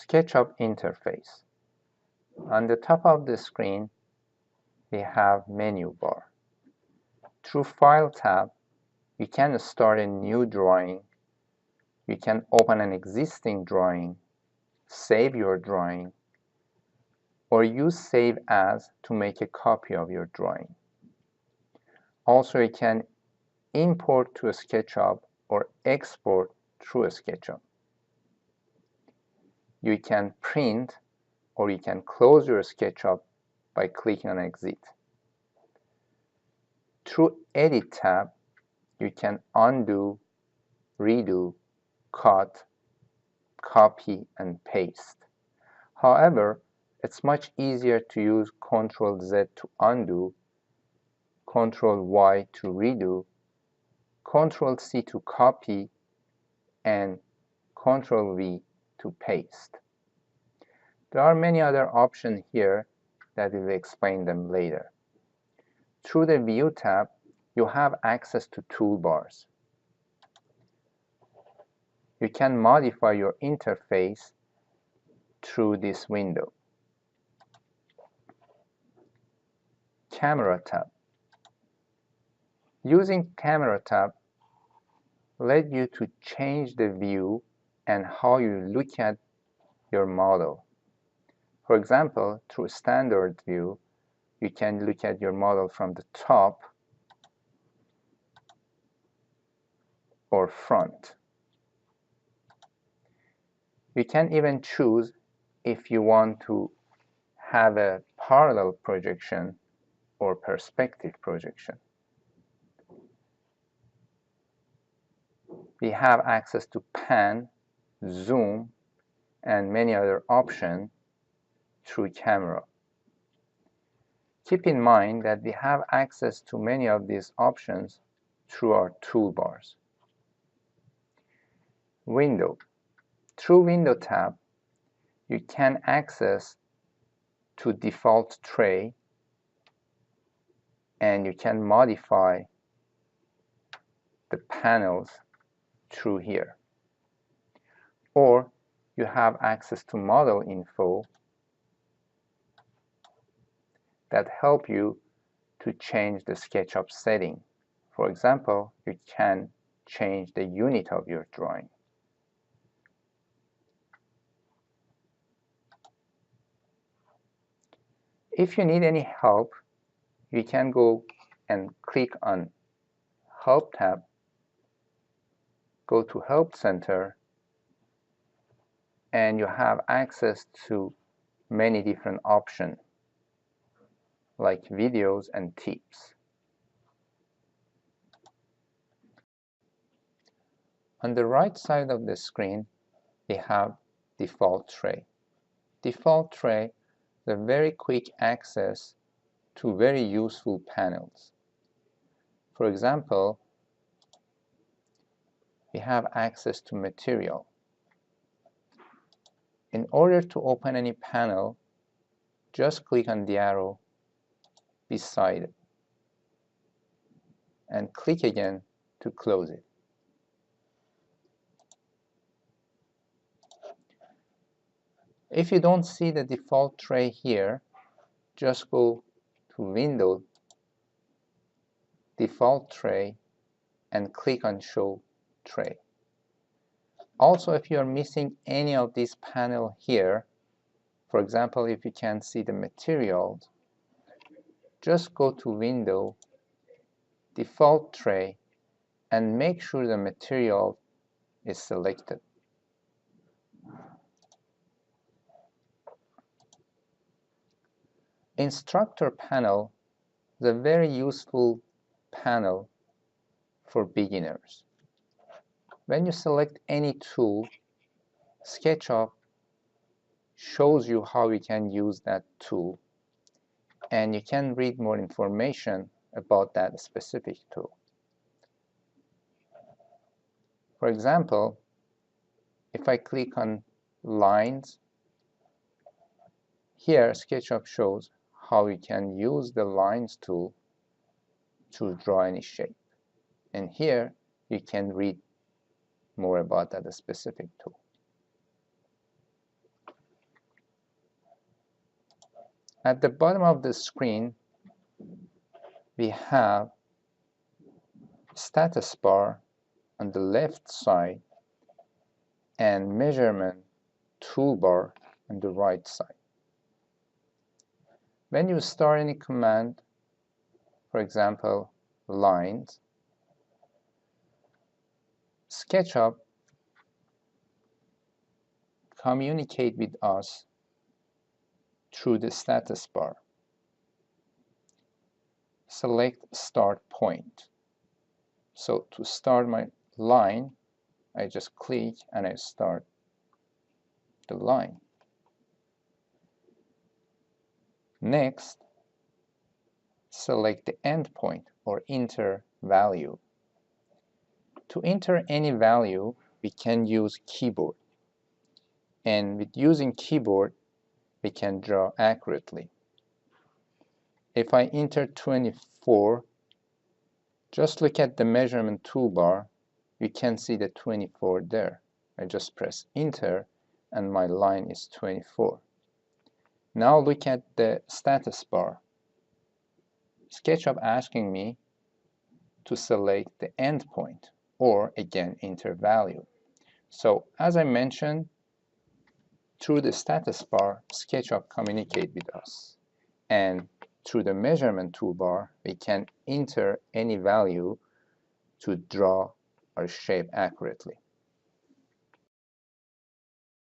Sketchup interface. On the top of the screen, we have menu bar. Through File tab, you can start a new drawing. You can open an existing drawing, save your drawing, or use Save As to make a copy of your drawing. Also, you can import to a SketchUp or export through a SketchUp. You can print or you can close your SketchUp by clicking on Exit. Through Edit tab, you can undo, redo, cut, copy, and paste. However, it's much easier to use Ctrl-Z to undo, Ctrl-Y to redo, Ctrl-C to copy, and Ctrl-V to paste. There are many other options here that we will explain them later. Through the View tab, you have access to toolbars. You can modify your interface through this window. Camera tab. Using Camera tab lets you to change the view and how you look at your model. For example, through Standard View, you can look at your model from the top or front. You can even choose if you want to have a parallel projection or perspective projection. We have access to pan, zoom, and many other options through camera. Keep in mind that we have access to many of these options through our toolbars. Window. Through Window tab, you can access to default tray and you can modify the panels through here. Or you have access to model info that help you to change the SketchUp setting. For example, you can change the unit of your drawing. If you need any help, you can go and click on Help tab, go to Help Center, and you have access to many different options like videos and tips. On the right side of the screen, we have Default Tray. Default Tray is a very quick access to very useful panels. For example, we have access to material. In order to open any panel, just click on the arrow beside it and click again to close it. If you don't see the default tray here, just go to Window, Default Tray, and click on Show Tray. Also, if you are missing any of these panels here, for example, if you can't see the materials, just go to Window, Default Tray, and make sure the material is selected. Instructor panel is a very useful panel for beginners. When you select any tool, SketchUp shows you how you can use that tool, and you can read more information about that specific tool. For example, if I click on Lines, here SketchUp shows how you can use the Lines tool to draw any shape. And here you can read more about that specific tool. At the bottom of the screen, we have status bar on the left side and measurement toolbar on the right side. When you start any command, for example, lines, Sketchup communicate with us through the status bar. Select start point. So to start my line, I just click and I start the line. Next, select the endpoint or enter value. To enter any value, we can use keyboard. And with using keyboard, we can draw accurately. If I enter 24, just look at the measurement toolbar, you can see the 24 there. I just press enter and my line is 24. Now look at the status bar. Sketchup asking me to select the endpoint or again enter value. So as I mentioned, through the status bar, Sketchup communicate with us. And through the measurement toolbar, we can enter any value to draw our shape accurately.